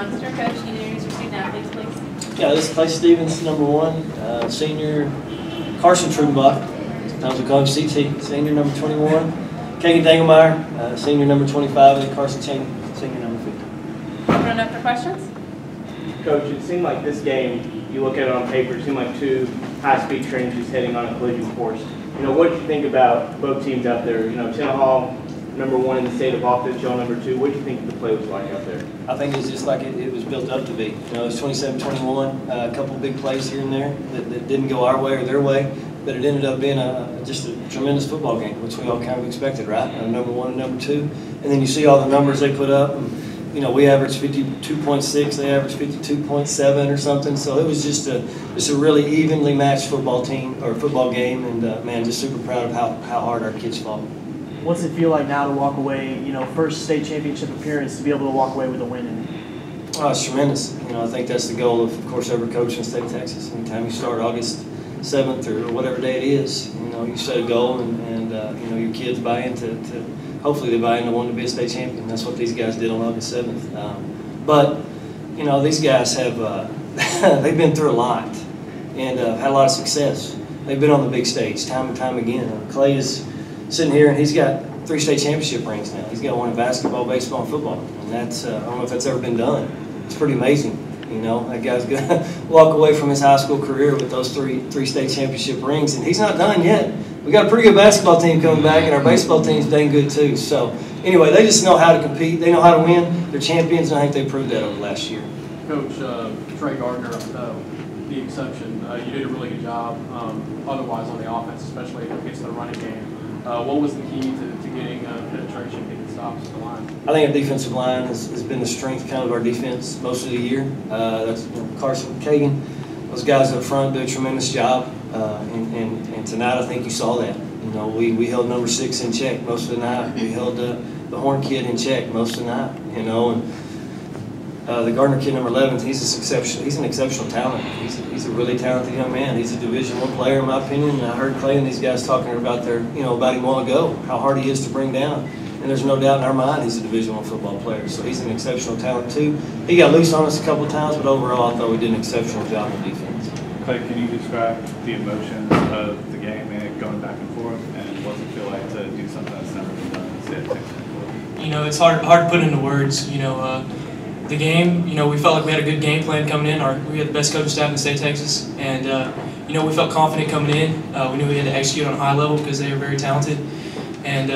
Muenster. Coach, can you introduce your student athletes, please? Yeah, this is Clay Stevens, number 1, senior Carson Trudenbach, sometimes we call him CT, senior number 21, Kagan Dangelmeyer, senior number 25, and Carson Cheney, senior number 50. Open it up for questions. Coach, it seemed like this game, you look at it on paper, it seemed like 2 high-speed trains just heading on a collision course. What did you think about both teams out there? Tenahall, number 1 in the state of offense, y'all number 2. What do you think the play was like out there? I think it's just like it was built up to be. It was 27-21, a couple big plays here and there that didn't go our way or their way, but it ended up being just a tremendous football game, which we all kind of expected, right? Number 1 and number 2, and then you see all the numbers they put up. And, we averaged 52.6, they averaged 52.7 or something. So it was just a really evenly matched football team or football game, and man, just super proud of how hard our kids fought. What's it feel like now to walk away, first state championship appearance, to be able to walk away with a win in it? Oh, it's tremendous. I think that's the goal of course, every coach in the state of Texas. Anytime you start August 7th or whatever day it is, you set a goal and your kids buy into, hopefully they buy into wanting to be a state champion. That's what these guys did on August 7th. But these guys have, they've been through a lot and had a lot of success. They've been on the big stage time and time again. Clay is sitting here and he's got 3 state championship rings now. He's got 1 in basketball, baseball, and football. And that's, I don't know if that's ever been done. It's pretty amazing. That guy's going to walk away from his high school career with those three state championship rings, and he's not done yet. We got a pretty good basketball team coming back, and our baseball team's dang good too. So anyway, they just know how to compete. They know how to win. They're champions, and I think they proved that over last year. Coach, Trey Gardner, the exception, you did a really good job otherwise on the offense, especially against the running game. What was the key to getting penetration, getting stops at the line? I think our defensive line has been the strength kind of our defense most of the year. That's Carson, Kagan, those guys up front do a tremendous job. And tonight I think you saw that. We held number 6 in check most of the night. We held the Horn kid in check most of the night. And the Gardner kid, number 11, he's an exceptional talent. He's a really talented young man. He's a Division I player, in my opinion. And I heard Clay and these guys talking about about him a while ago, how hard he is to bring down. And there's no doubt in our mind he's a Division I football player. So he's an exceptional talent too. He got loose on us a couple of times, but overall I thought we did an exceptional job on defense. Clay, can you describe the emotions of the game and going back and forth, and what does it feel like to do something that's never been done in the state of Texas? It's hard to put into words. The game, we felt like we had a good game plan coming in. We had the best coaching staff in the state of Texas, and we felt confident coming in. We knew we had to execute on a high level because they were very talented, and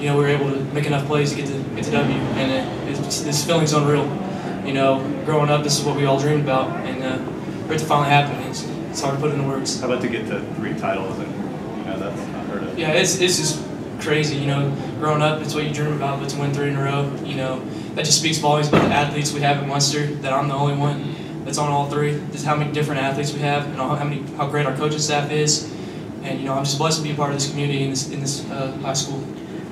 we were able to make enough plays to get the W. And this feeling's unreal. Growing up, this is what we all dreamed about, and for it to finally happen, it's hard to put into words. How about to get to 3 titles, and that's unheard of? Yeah, it's just crazy. Growing up, it's what you dream about, but to win 3 in a row, that just speaks volumes about the athletes we have at Muenster, that I'm the only one that's on all 3. Just how many different athletes we have, and how great our coaching staff is. And I'm just blessed to be a part of this community in this high school.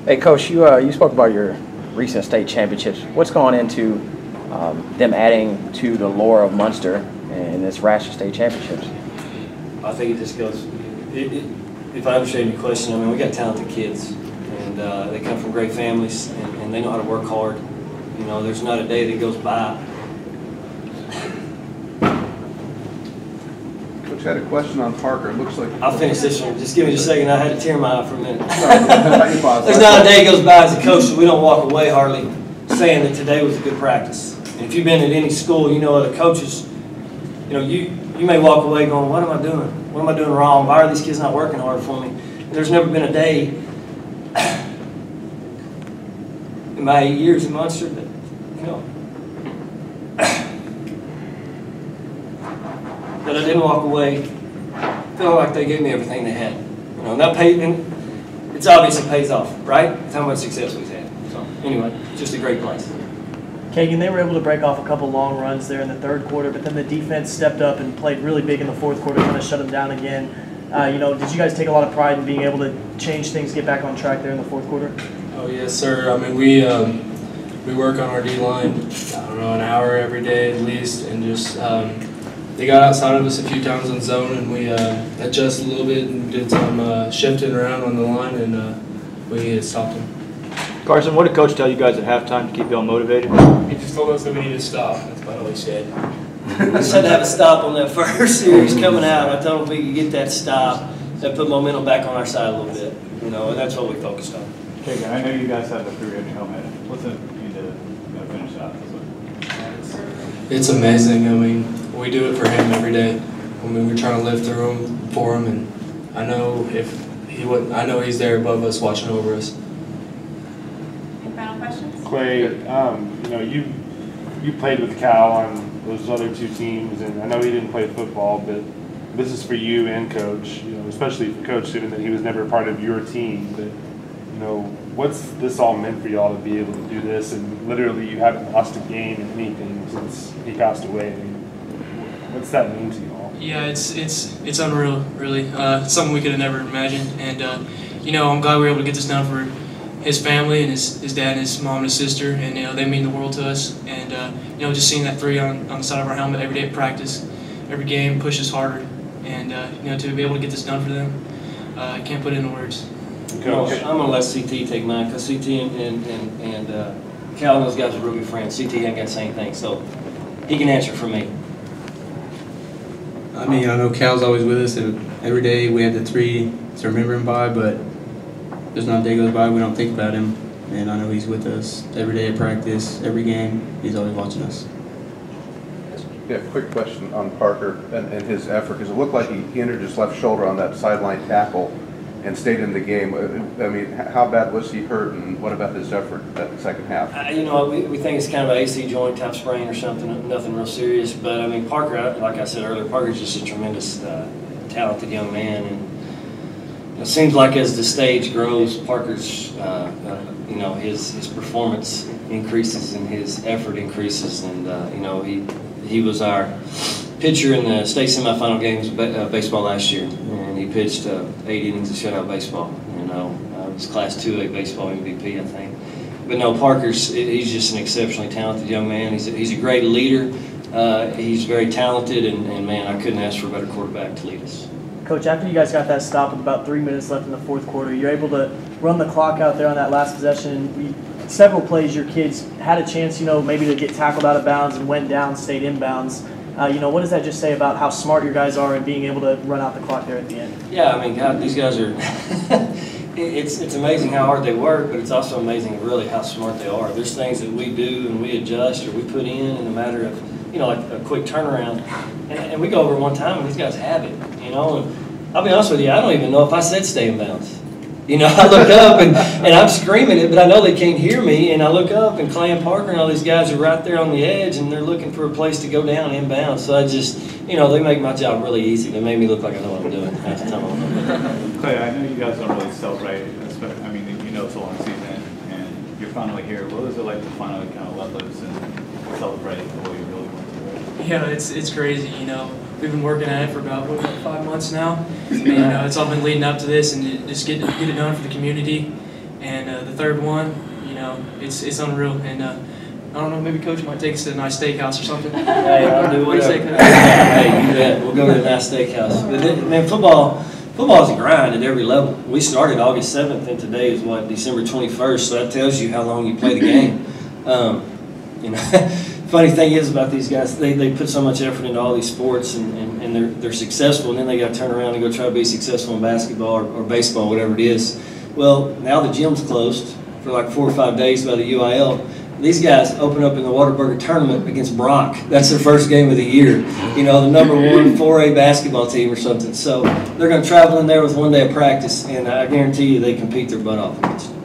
Hey, Coach, you spoke about your recent state championships. What's gone into them adding to the lore of Muenster and this rash of state championships? I think it just goes. If I understand your question, we got talented kids, and they come from great families, and they know how to work hard. There's not a day that goes by. Coach had a question on Parker. It looks like I'll finish this one. Just give me just a second. I had a tear in my eye for a minute. There's not a day goes by as a coach that we don't walk away hardly saying that today was a good practice. And if you've been at any school, other coaches, you may walk away going, what am I doing? What am I doing wrong? Why are these kids not working hard for me? And there's never been a day in my 8 years in Muenster that, that I didn't walk away feeling like they gave me everything they had. And that it's obvious it pays off, right? It's how much success we've had. So anyway, just a great place. Kagan, they were able to break off a couple long runs there in the 3rd quarter, but then the defense stepped up and played really big in the 4th quarter, kind of shut them down again. Did you guys take a lot of pride in being able to change things, get back on track there in the 4th quarter? Oh yes, sir. We work on our D-line, an hour every day at least, and just they got outside of us a few times on zone, and we adjusted a little bit and did some shifting around on the line, and we stopped them. Carson, what did Coach tell you guys at halftime to keep y'all motivated? He just told us that we need to stop. That's about all he said. We just had to have a stop on that first series coming out. I told him if we could get that stop, that put momentum back on our side a little bit. You know, and that's what we focused on. Okay, I know you guys have the career helmet. What's it mean to finish out this way? It's amazing. I mean, we do it for him every day. I mean, we're trying to live through him for him, and I know if he wouldn't, I know he's there above us, watching over us. Any final questions? Clay, you know, you played with Cal on those other two teams, and I know he didn't play football, but this is for you and Coach, you know, especially for Coach, given that he was never part of your team. But, you know, what's this all meant for y'all to be able to do this? And literally, you haven't lost a game in anything since he passed away. I mean, what's that mean to y'all? Yeah, it's unreal, really. It's something we could have never imagined. And, you know, I'm glad we were able to get this done for his family and his dad and his mom and his sister. And, you know, they mean the world to us. And, you know, just seeing that 3 on the side of our helmet every day at practice, every game pushes harder. And, you know, to be able to get this done for them, I can't put it into words. Coach, I'm going to let CT take mine because CT and Cal and those guys are real good friends. CT ain't got the same thing, so he can answer for me. I mean, I know Cal's always with us, and every day we have the 3 to remember him by, but there's not a day goes by we don't think about him. And I know he's with us every day at practice, every game. He's always watching us. Yeah, quick question on Parker and his effort, because it looked like he injured his left shoulder on that sideline tackle and stayed in the game. I mean, how bad was he hurt, and what about his effort that second half? You know, we think it's kind of an AC joint type sprain or something, nothing real serious. But, I mean, Parker, like I said earlier, Parker's just a tremendous, talented young man. And it seems like as the stage grows, Parker's, you know, his performance increases and his effort increases. And, you know, he was our pitcher in the state semifinal games of baseball last year, and he pitched 8 innings of shutout baseball. You know, it was Class 2A baseball MVP, I think. But no, he's just an exceptionally talented young man. He's a great leader. He's very talented, and man, I couldn't ask for a better quarterback to lead us. Coach, after you guys got that stop with about 3 minutes left in the fourth quarter, you're able to run the clock out there on that last possession. Several plays, your kids had a chance, you know, maybe to get tackled out of bounds and went down, stayed inbounds. You know, what does that just say about how smart your guys are in being able to run out the clock there at the end? Yeah, I mean, God, these guys are it's amazing how hard they work, but it's also amazing really how smart they are. There's things that we do and we adjust or we put in a matter of, you know, like a quick turnaround. And we go over one time and these guys have it, you know. And I'll be honest with you, I don't even know if I said stay in bounds. You know, I look up and I'm screaming it, but I know they can't hear me. And I look up and Clay and Parker and all these guys are right there on the edge and they're looking for a place to go down inbounds. So I just, you know, they make my job really easy. They made me look like I know what I'm doing half the time. Clay, I know you guys don't really celebrate, I mean, you know it's a long season, and you're finally here. What is it like to finally kind of let loose and celebrate the way you really want to? Yeah, it's crazy, you know. We've been working at it for about 5 months now. And, you know, it's all been leading up to this, and just get it done for the community. And the third one, you know, it's unreal. And I don't know, maybe Coach might take us to a nice steakhouse or something. Hey, I'll do whatever. Hey, you bet. We'll go to a nice steakhouse. But then, man, football is a grind at every level. We started August 7th, and today is what, December 21st. So that tells you how long you play the game. You know. Funny thing is about these guys, they put so much effort into all these sports and they're successful, and then they got to turn around and go try to be successful in basketball or baseball, whatever it is. Well, now the gym's closed for like 4 or 5 days by the UIL. These guys open up in the Whataburger tournament against Brock. That's their first game of the year. You know, the #1 4A basketball team or something. So they're going to travel in there with 1 day of practice, and I guarantee you they compete their butt off against them.